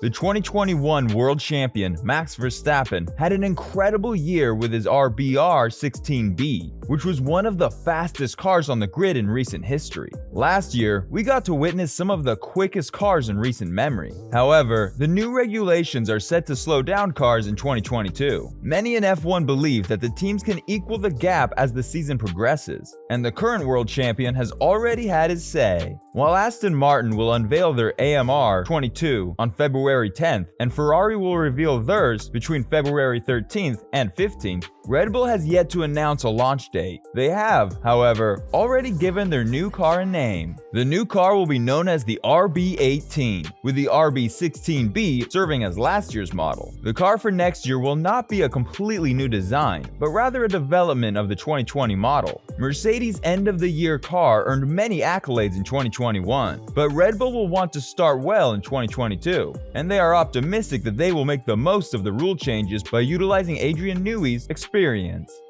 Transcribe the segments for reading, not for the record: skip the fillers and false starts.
The 2021 world champion Max Verstappen had an incredible year with his RBR16B, which was one of the fastest cars on the grid in recent history. Last year, we got to witness some of the quickest cars in recent memory. However, the new regulations are set to slow down cars in 2022. Many in F1 believe that the teams can equal the gap as the season progresses, and the current world champion has already had his say. While Aston Martin will unveil their AMR 22 on February 10th, and Ferrari will reveal theirs between February 13th and 15th, Red Bull has yet to announce a launch date. They have, however, already given their new car a name. The new car will be known as the RB18, with the RB16B serving as last year's model. The car for next year will not be a completely new design, but rather a development of the 2020 model. Mercedes' end-of-the-year car earned many accolades in 2021, but Red Bull will want to start well in 2022, and they are optimistic that they will make the most of the rule changes by utilizing Adrian Newey's experience.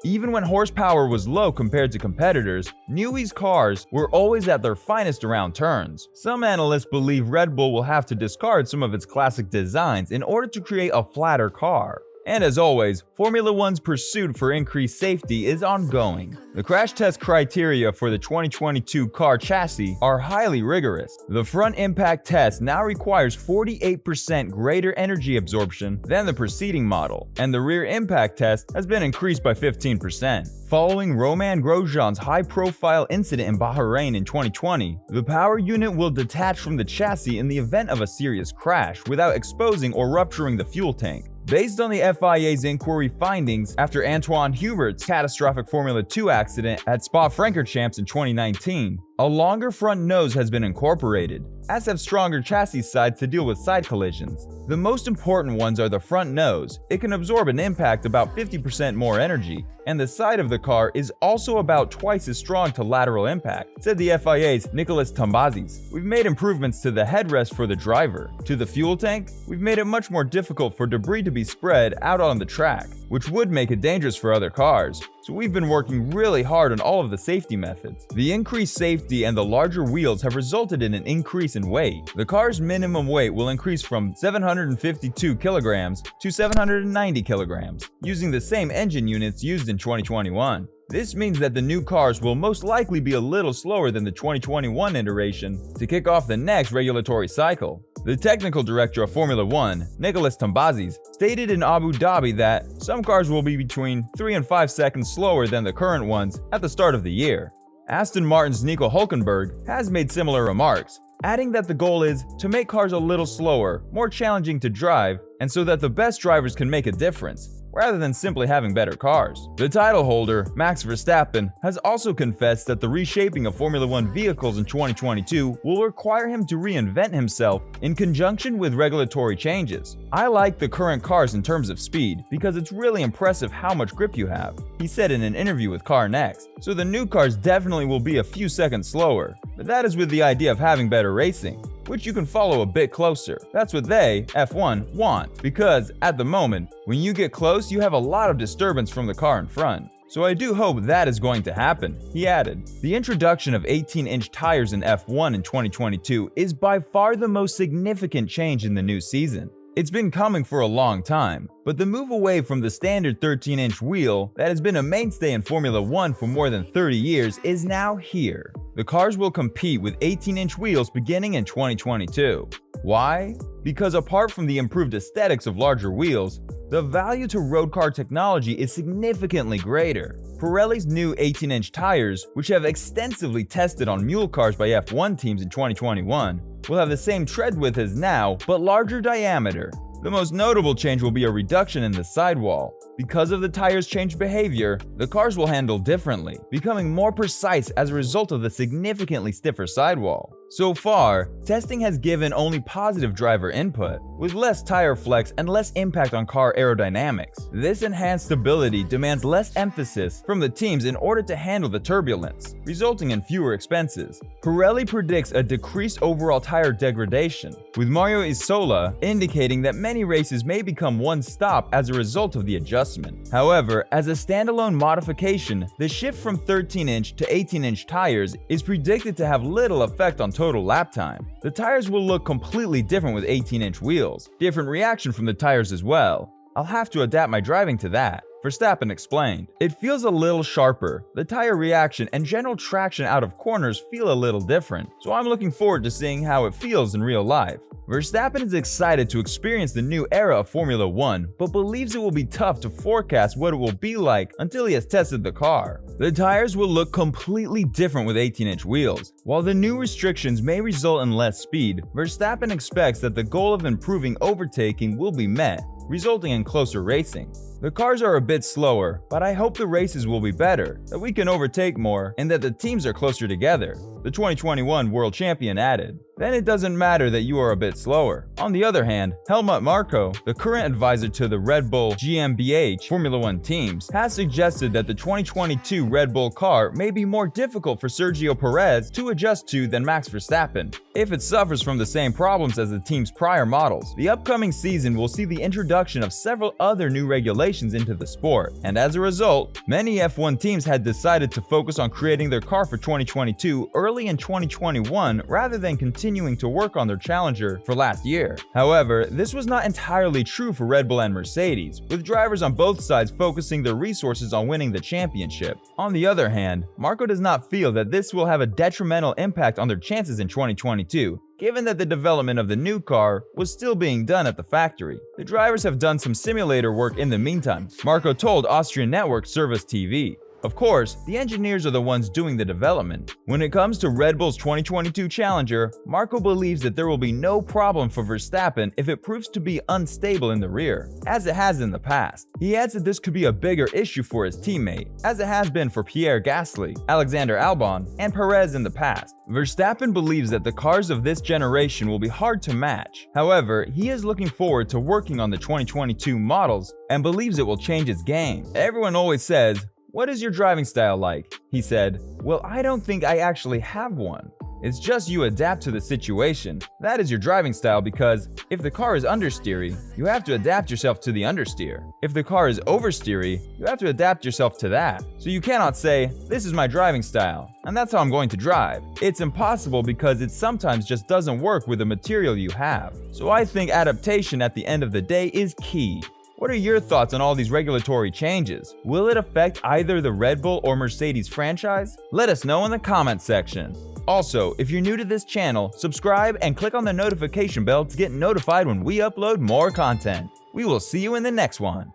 Even when horsepower was low compared to competitors, Newey's cars were always at their finest around turns. Some analysts believe Red Bull will have to discard some of its classic designs in order to create a flatter car. And as always, Formula One's pursuit for increased safety is ongoing. The crash test criteria for the 2022 car chassis are highly rigorous. The front impact test now requires 48% greater energy absorption than the preceding model, and the rear impact test has been increased by 15%. Following Romain Grosjean's high-profile incident in Bahrain in 2020, the power unit will detach from the chassis in the event of a serious crash without exposing or rupturing the fuel tank. Based on the FIA's inquiry findings after Antoine Hubert's catastrophic Formula 2 accident at Spa-Francorchamps in 2019, a longer front nose has been incorporated, as have stronger chassis sides to deal with side collisions. The most important ones are the front nose. It can absorb an impact about 50% more energy, and the side of the car is also about twice as strong to lateral impact, said the FIA's Nicolas Tambazis. We've made improvements to the headrest for the driver. To the fuel tank, we've made it much more difficult for debris to be spread out on the track, which would make it dangerous for other cars. So we've been working really hard on all of the safety methods. The increased safety and the larger wheels have resulted in an increase in weight. The car's minimum weight will increase from 752 kilograms to 790 kilograms, using the same engine units used in 2021. This means that the new cars will most likely be a little slower than the 2021 iteration to kick off the next regulatory cycle. The technical director of Formula One, Nicolas Tambazis, stated in Abu Dhabi that some cars will be between 3 and 5 seconds slower than the current ones at the start of the year. Aston Martin's Nico Hülkenberg has made similar remarks, adding that the goal is to make cars a little slower, more challenging to drive, and so that the best drivers can make a difference, rather than simply having better cars. The title holder, Max Verstappen, has also confessed that the reshaping of Formula One vehicles in 2022 will require him to reinvent himself in conjunction with regulatory changes. "I like the current cars in terms of speed because it's really impressive how much grip you have," he said in an interview with Car Next. So the new cars definitely will be a few seconds slower, but that is with the idea of having better racing, which you can follow a bit closer. That's what they, F1, want, because at the moment, when you get close, you have a lot of disturbance from the car in front. So I do hope that is going to happen, he added. The introduction of 18-inch tires in F1 in 2022 is by far the most significant change in the new season. It's been coming for a long time, but the move away from the standard 13-inch wheel that has been a mainstay in Formula One for more than 30 years is now here. The cars will compete with 18-inch wheels beginning in 2022. Why? Because apart from the improved aesthetics of larger wheels, the value to road car technology is significantly greater. Pirelli's new 18-inch tires, which have extensively tested on mule cars by F1 teams in 2021, will have the same tread width as now, but larger diameter. The most notable change will be a reduction in the sidewall. Because of the tire's changed behavior, the cars will handle differently, becoming more precise as a result of the significantly stiffer sidewall. So far, testing has given only positive driver input, with less tire flex and less impact on car aerodynamics. This enhanced stability demands less emphasis from the teams in order to handle the turbulence, resulting in fewer expenses. Pirelli predicts a decreased overall tire degradation, with Mario Isola indicating that many races may become one stop as a result of the adjustment. However, as a standalone modification, the shift from 13-inch to 18-inch tires is predicted to have little effect on total lap time. The tires will look completely different with 18-inch wheels. Different reaction from the tires as well. I'll have to adapt my driving to that, Verstappen explained. It feels a little sharper. The tire reaction and general traction out of corners feel a little different, so I'm looking forward to seeing how it feels in real life. Verstappen is excited to experience the new era of Formula 1, but believes it will be tough to forecast what it will be like until he has tested the car. The tires will look completely different with 18-inch wheels. While the new restrictions may result in less speed, Verstappen expects that the goal of improving overtaking will be met, resulting in closer racing. The cars are a bit slower, but I hope the races will be better, that we can overtake more, and that the teams are closer together, the 2021 world champion added. Then it doesn't matter that you are a bit slower. On the other hand, Helmut Marko, the current advisor to the Red Bull GmbH Formula 1 teams, has suggested that the 2022 Red Bull car may be more difficult for Sergio Perez to adjust to than Max Verstappen, if it suffers from the same problems as the team's prior models. The upcoming season will see the introduction of several other new regulations into the sport, and as a result, many F1 teams had decided to focus on creating their car for 2022 early in 2021 rather than continuing to work on their challenger for last year. However, this was not entirely true for Red Bull and Mercedes, with drivers on both sides focusing their resources on winning the championship. On the other hand, Marko does not feel that this will have a detrimental impact on their chances in 2022, given that the development of the new car was still being done at the factory. The drivers have done some simulator work in the meantime, Marko told Austrian network Service TV. Of course, the engineers are the ones doing the development. When it comes to Red Bull's 2022 challenger, Marko believes that there will be no problem for Verstappen if it proves to be unstable in the rear, as it has in the past. He adds that this could be a bigger issue for his teammate, as it has been for Pierre Gasly, Alexander Albon, and Perez in the past. Verstappen believes that the cars of this generation will be hard to match. However, he is looking forward to working on the 2022 models and believes it will change his game. Everyone always says, "What is your driving style like?" He said, "Well, I don't think I actually have one. It's just you adapt to the situation. That is your driving style because if the car is understeery, you have to adapt yourself to the understeer. If the car is oversteery, you have to adapt yourself to that. So you cannot say, this is my driving style, and that's how I'm going to drive. It's impossible because it sometimes just doesn't work with the material you have. So I think adaptation at the end of the day is key." What are your thoughts on all these regulatory changes? Will it affect either the Red Bull or Mercedes franchise? Let us know in the comment section. Also, if you're new to this channel, subscribe and click on the notification bell to get notified when we upload more content. We will see you in the next one.